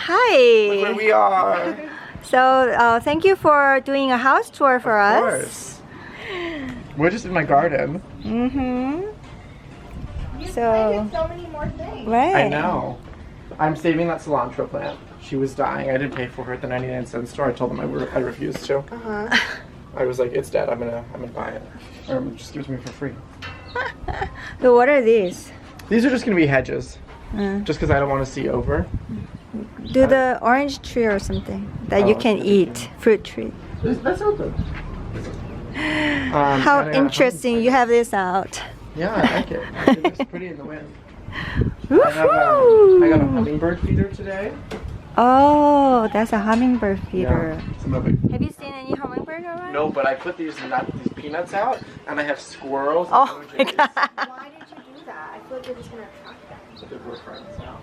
Hi. Look where we are. So, thank you for doing a house tour for us. Of course. We're just in my garden. Mm-hmm. You So- planted so many more things. Right. I know. I'm saving that cilantro plant. She was dying. I didn't pay for her at the 99-cent store. I told them I refused to. Uh-huh. I was like, it's dead. I'm gonna buy it. Or just give it to me for free. So what are these? These are just gonna be hedges. Uh, Just because I don't want to see over. do the orange tree or something that you Oh, can okay. eat, fruit tree. That's open. How interesting you have this out. Yeah, I like it. It looks pretty in the wind. I got a Woohoo! hummingbird feeder today. Oh, that's a hummingbird feeder. Yeah, some of it. Have you seen any hummingbird already? No, but I put these peanuts out, and I have squirrels. Oh and my blue jays. god. Why did you do that? I feel like you're just gonna attract them. Because we're friends now.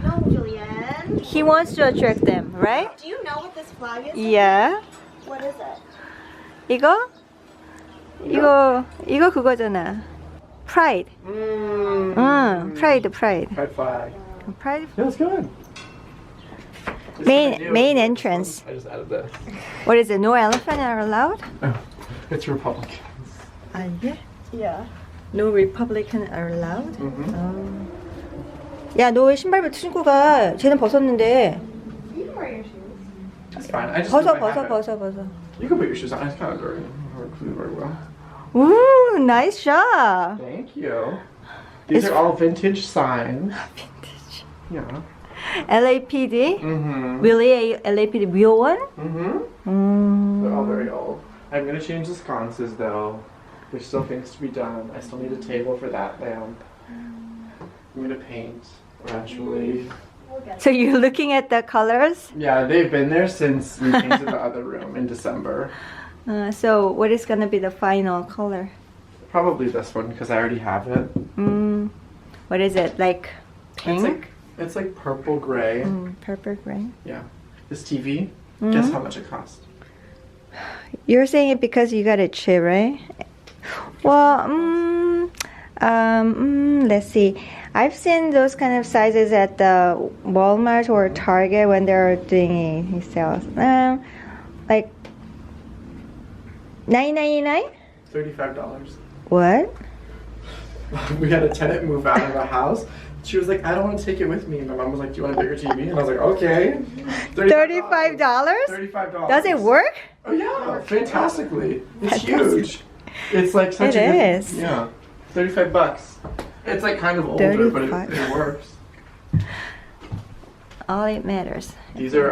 No, Julianne. He wants to attract them, right? Do you know what this flag is? Yeah. What is it? 이거? 이거 그거잖아. Pride. Pride. Pride flag. Pride. Yeah, it's good. Main entrance. I just added this. What is it? No elephant are allowed? Oh, it's Republicans. yeah. Yeah. No Republican are allowed? Mm-hmm. 야, 너 왜 신발부터 신고 가? 쟤는 벗었는데. You can wear your shoes. It's fine. I just 벗어. You can put your shoes on. It's kind of dirty. It works very well. Ooh, nice job. Thank you. These It's- are all vintage signs. Vintage. Yeah. LAPD? Mm-hmm. Really a LAPD real one? Mm-hmm. They're all very old. I'm gonna change the sconces though. There's still things to be done. I still need a table for that lamp. I'm gonna paint eventually. We'll get So you're looking at the colors? Yeah, they've been there since we painted the other room in December. So what is gonna be the final color? Probably this one because I already have it. What is it? Like pink? It's like purple gray. Purple gray? Yeah. This TV. Guess how much it cost? You're saying it because you got a chip, right? Well, let's see. I've seen those kind of sizes at the Walmart or Target when they're doing sales. Like $9.99? $35. What? We had a tenant move out of the house. She was like, I don't want to take it with me. And my mom was like, do you want a bigger TV? And I was like, okay. $35? $35. Does it work? Oh yeah, fantastically. It's Fantastic. huge. It's like such It a good, is. Yeah. $35. It's like kind of older, but it works. All it matters. These are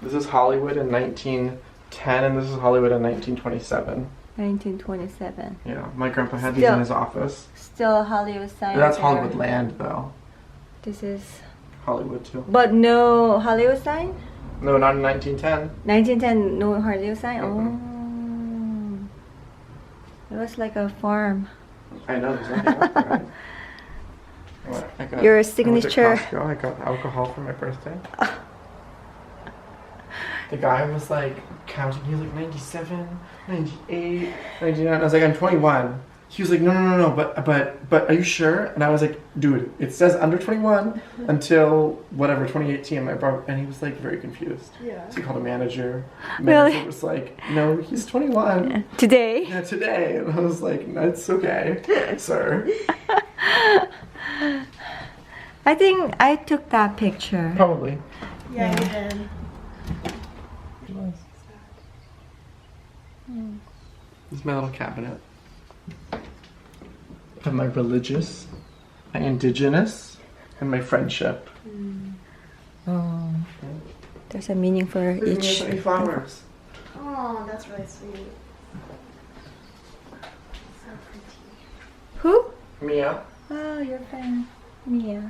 this is Hollywood in 1910 and this is Hollywood in 1927. 1927. Yeah, my grandpa had these Still. in his office. Still Hollywood sign. That's there. Hollywood land though. This is. Hollywood too. But no Hollywood sign? No, not in 1910. 1910, no Hollywood sign? Mm-mm. Oh. It was like a farm. I know, there's nothing up there. What? I got, Your I went to signature. Costco, I got alcohol for my birthday. The guy was like counting, he was like 97, 98, 99. I was like, I'm 21. He was like, no, but are you sure? And I was like, dude, it says under 21 until whatever, 2018. And he was like very confused. Yeah. So he called a manager. Really? Manager was like, no, he's 21. Today? Yeah, today. And I was like, that's okay, sir. I think I took that picture. Probably. Yeah, you did. This is my little cabinet. I have my religious, my indigenous, and my friendship. Oh. There's a meaning for There's each. so many flowers. Oh, that's really sweet. So pretty. Who? Mia. Oh, your friend. Mia.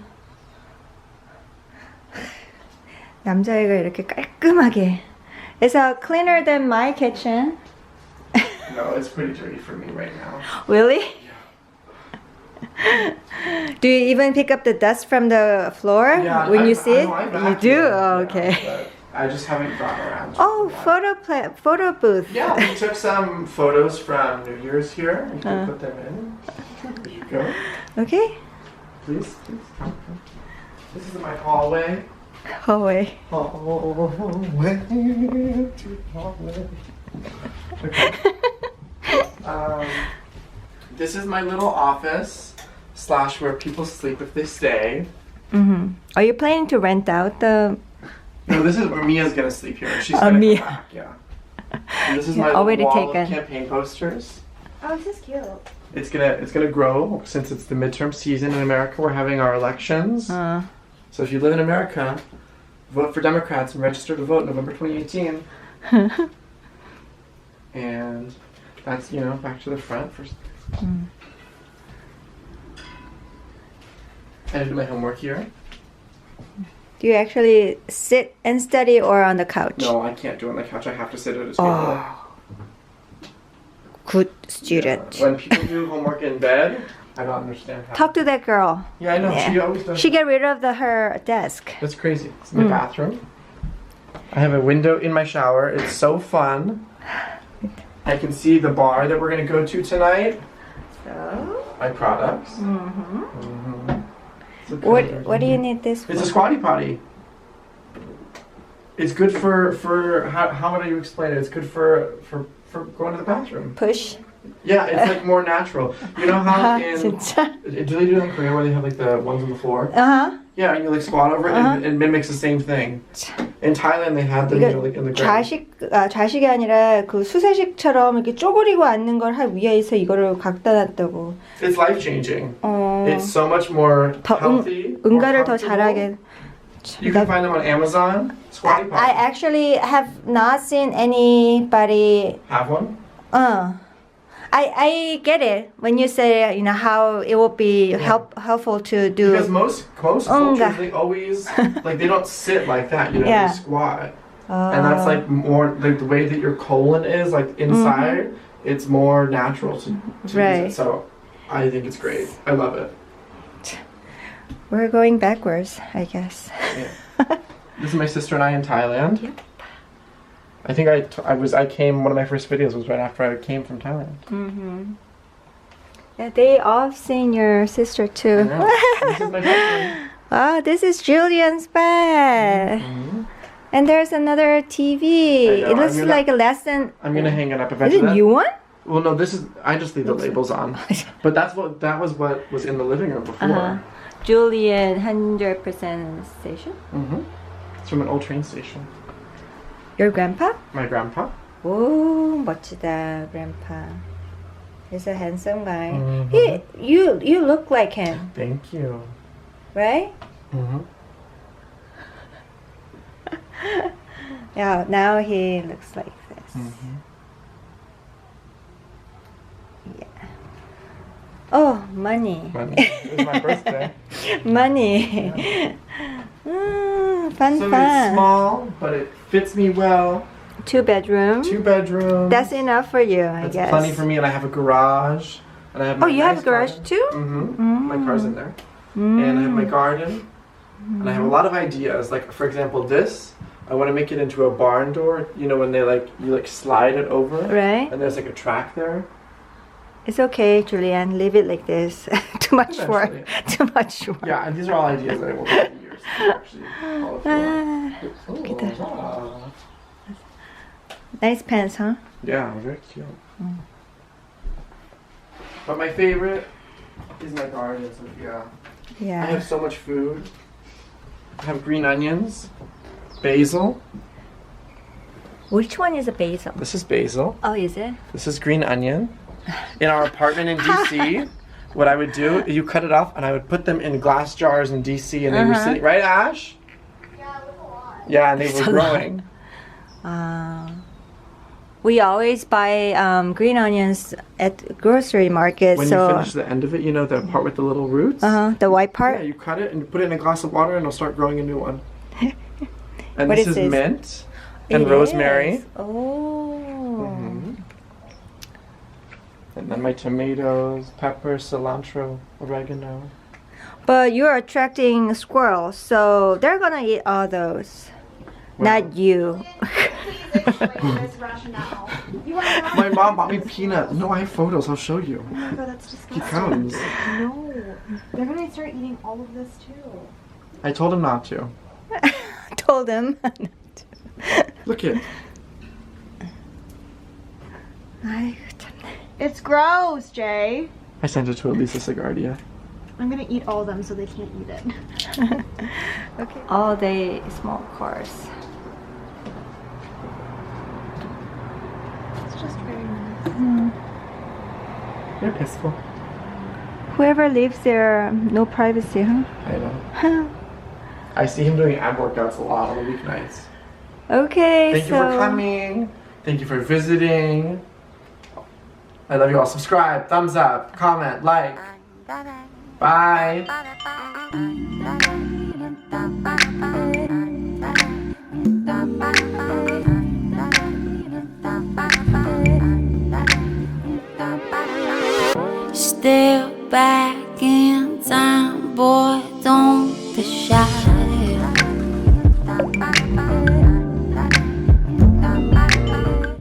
남자애가 이렇게 깔끔하게. It's cleaner than my kitchen. No, it's pretty dirty for me right now. Really? Do you even pick up the dust from the floor Yeah, when I- you see I it? know, I You vacuum, do? yeah, Oh, okay. but I just haven't gotten around to Oh, it. photo booth. Yeah, we took some photos from New Year's here. We can put them in. There you go. Okay. Please, come. This is my hallway. Hallway. Hallway to hallway. Okay. This is my little office / where people sleep if they stay. Mm-hmm. Are you planning to rent out the? No, this is where Mia's gonna sleep here. She's gonna Mia. come back. Yeah. And this is my already wall taken. of campaign posters. Oh, this is cute. It's gonna grow since it's the midterm season in America. We're having our elections. So if you live in America, vote for Democrats and register to vote November 2018. And that's, back to the front. I did my homework here. Do you actually sit and study or on the couch? No, I can't do it on the couch. I have to sit at a table. Good student. When people do homework in bed, I don't understand how. Talk to that girl. Yeah, I know. Yeah. She always does. She get rid of her desk. That's crazy. It's my bathroom. I have a window in my shower. It's so fun. I can see the bar that we're gonna go to tonight. So, My products. what do you need this for? It's a Squatty Potty. It's good for how would you explain it? It's good for going to the bathroom. Push. Yeah, it's like more natural. You know how 진짜? do they do that in Korea where they have like the ones on the floor? Yeah, and you like squat over it and it mimics the same thing. In Thailand they have them 이거 like in the ground. 좌식이 아니라 그 수세식처럼 이렇게 쪼그리고 앉는 걸 위에서 이거를 갖다 놨다고. It's life changing. It's so much more 더 healthy. 응가를 more 더 comfortable. 잘하게. You can find them on Amazon. Squatty Potty. I actually have not seen anybody. Have one? I get it when you say how it will be helpful to do. Because most cultures they always like they don't sit like that. Yeah. They squat. And that's like more like the way that your colon is like inside. It's more natural to Right. use it. So I think it's great. I love it. We're going backwards, I guess. Yeah. This is my sister and I in Thailand. Yep. I think I came. One of my first videos was right after I came from Thailand. Yeah, they all seen your sister too. This is my husband. Ah, this is Julian's bed. And there's another TV. I know, It looks like a lesson. I'm gonna hang it up Is eventually. it new one? Well, no, this is. I just leave the labels on. But that was what was in the living room before. Julian 100% station. It's from an old train station. Your grandpa? My grandpa. 오, 멋지다, grandpa. He's a handsome guy. You look like him, Thank you. right? Yeah, now he looks like this. Yeah. Oh, money. It was my birthday. Money. Fun, So fun. it's small, but it fits me well. 2-bedroom. 2 bedrooms. That's enough for you, I That's guess. plenty for me, and I have a garage. And I have. Oh, my you have nice a garage garden. too? My car's in there. And I have my garden. And I have a lot of ideas. Like for example, this. I want to make it into a barn door. You know when they you slide it over. Right. And there's like a track there. It's okay, Julianne. Leave it like this. Too much work. Eventually. Too much work. Yeah, and these are all ideas that I will take years to actually follow through on. Nice pants, huh? Yeah, very cute. But my favorite is my garden, Sophia. Yeah. I have so much food. I have green onions, basil. Which one is a basil? This is basil. Oh, is it? This is green onion. In our apartment in DC, what I would do, you cut it off, and I would put them in glass jars in DC, and they were sitting, right, Ash? Yeah, look a lot. Yeah, and they were growing. We always buy green onions at grocery market. When so you finish the end of it, you know, the part with the little roots? the white part. Yeah, you cut it and you put it in a glass of water, and it'll start growing a new one. And What this is is this? mint and It rosemary. is. Oh. And then my tomatoes, pepper, cilantro, oregano. But you're attracting squirrels, so they're gonna eat all those. Well, Not you. Please explain this rationale. You are my mom bought me peanuts. No, I have photos. I'll show you. Oh my god, that's He disgusting. comes. No. They're gonna start eating all of this too. I told him not to. Told him. Look it. 아이고 참네. It's gross, Jay. I sent it to Elisa Segardia. I'm gonna eat all of them so they can't eat it. Okay. All day small cars. It's just very nice. They're peaceful. Whoever lives there, no privacy, huh? I know. I see him doing ab workouts a lot on the weeknights. Okay, Thank you for coming. Thank you for visiting. I love you all. Subscribe, thumbs up, comment, like. Bye. Step back in time, boy, don't be shy.